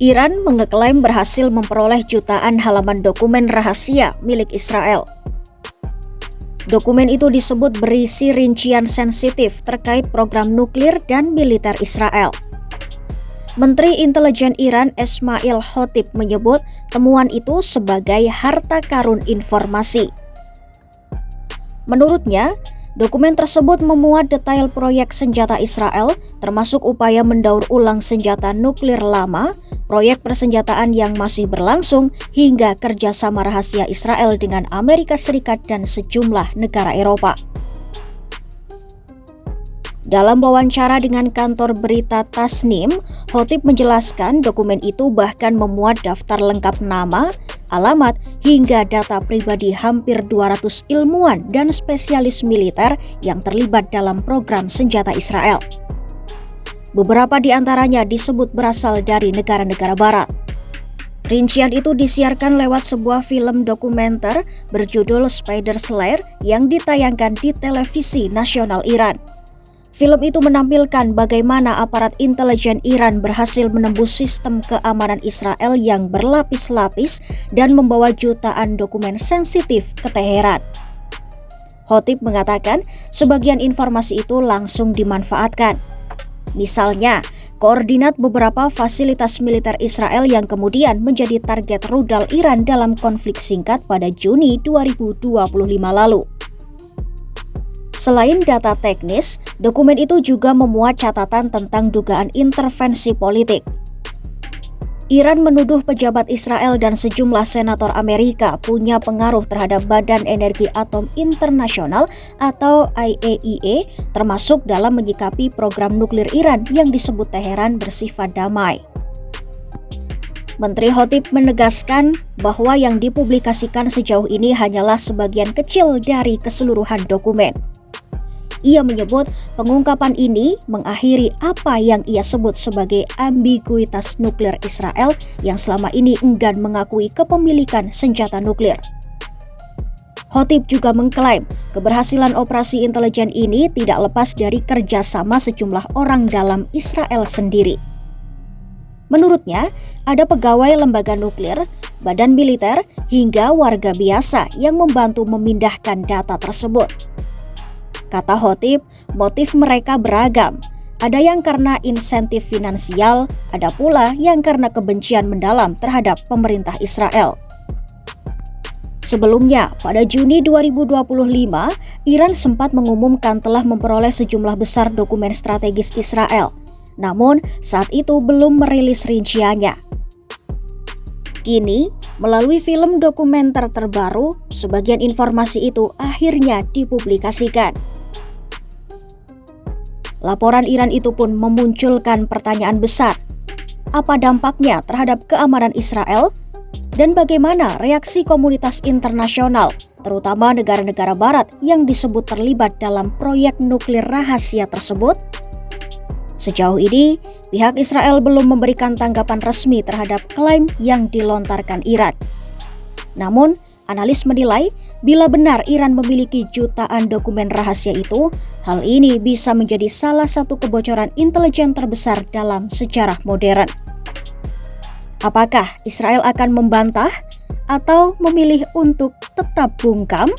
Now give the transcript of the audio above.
Iran mengeklaim berhasil memperoleh jutaan halaman dokumen rahasia milik Israel. Dokumen itu disebut berisi rincian sensitif terkait program nuklir dan militer Israel. Menteri Intelijen Iran Esmail Khatib menyebut temuan itu sebagai harta karun informasi. Menurutnya, dokumen tersebut memuat detail proyek senjata Israel, termasuk upaya mendaur ulang senjata nuklir lama, proyek persenjataan yang masih berlangsung, hingga kerjasama rahasia Israel dengan Amerika Serikat dan sejumlah negara Eropa. Dalam wawancara dengan kantor berita Tasnim, Khatib menjelaskan dokumen itu bahkan memuat daftar lengkap nama, alamat, hingga data pribadi hampir 200 ilmuwan dan spesialis militer yang terlibat dalam program senjata Israel. Beberapa di antaranya disebut berasal dari negara-negara barat. Rincian itu disiarkan lewat sebuah film dokumenter berjudul Spider Slayer yang ditayangkan di televisi nasional Iran. Film itu menampilkan bagaimana aparat intelijen Iran berhasil menembus sistem keamanan Israel yang berlapis-lapis dan membawa jutaan dokumen sensitif ke Teheran. Khatib mengatakan sebagian informasi itu langsung dimanfaatkan. Misalnya, koordinat beberapa fasilitas militer Israel yang kemudian menjadi target rudal Iran dalam konflik singkat pada Juni 2025 lalu. Selain data teknis, dokumen itu juga memuat catatan tentang dugaan intervensi politik. Iran menuduh pejabat Israel dan sejumlah senator Amerika punya pengaruh terhadap Badan Energi Atom Internasional atau IAEA, termasuk dalam menyikapi program nuklir Iran yang disebut Teheran bersifat damai. Menteri Khatib menegaskan bahwa yang dipublikasikan sejauh ini hanyalah sebagian kecil dari keseluruhan dokumen. Ia menyebut pengungkapan ini mengakhiri apa yang ia sebut sebagai ambiguitas nuklir Israel yang selama ini enggan mengakui kepemilikan senjata nuklir. Khatib juga mengklaim keberhasilan operasi intelijen ini tidak lepas dari kerjasama sejumlah orang dalam Israel sendiri. Menurutnya, ada pegawai lembaga nuklir, badan militer, hingga warga biasa yang membantu memindahkan data tersebut. Kata Khatib, motif mereka beragam. Ada yang karena insentif finansial, ada pula yang karena kebencian mendalam terhadap pemerintah Israel. Sebelumnya, pada Juni 2025, Iran sempat mengumumkan telah memperoleh sejumlah besar dokumen strategis Israel. Namun, saat itu belum merilis rinciannya. Kini, melalui film dokumenter terbaru, sebagian informasi itu akhirnya dipublikasikan. Laporan Iran itu pun memunculkan pertanyaan besar. Apa dampaknya terhadap keamanan Israel? Dan bagaimana reaksi komunitas internasional, terutama negara-negara barat yang disebut terlibat dalam proyek nuklir rahasia tersebut? Sejauh ini, pihak Israel belum memberikan tanggapan resmi terhadap klaim yang dilontarkan Iran. Namun, analis menilai bila benar Iran memiliki jutaan dokumen rahasia itu, hal ini bisa menjadi salah satu kebocoran intelijen terbesar dalam sejarah modern. Apakah Israel akan membantah atau memilih untuk tetap bungkam?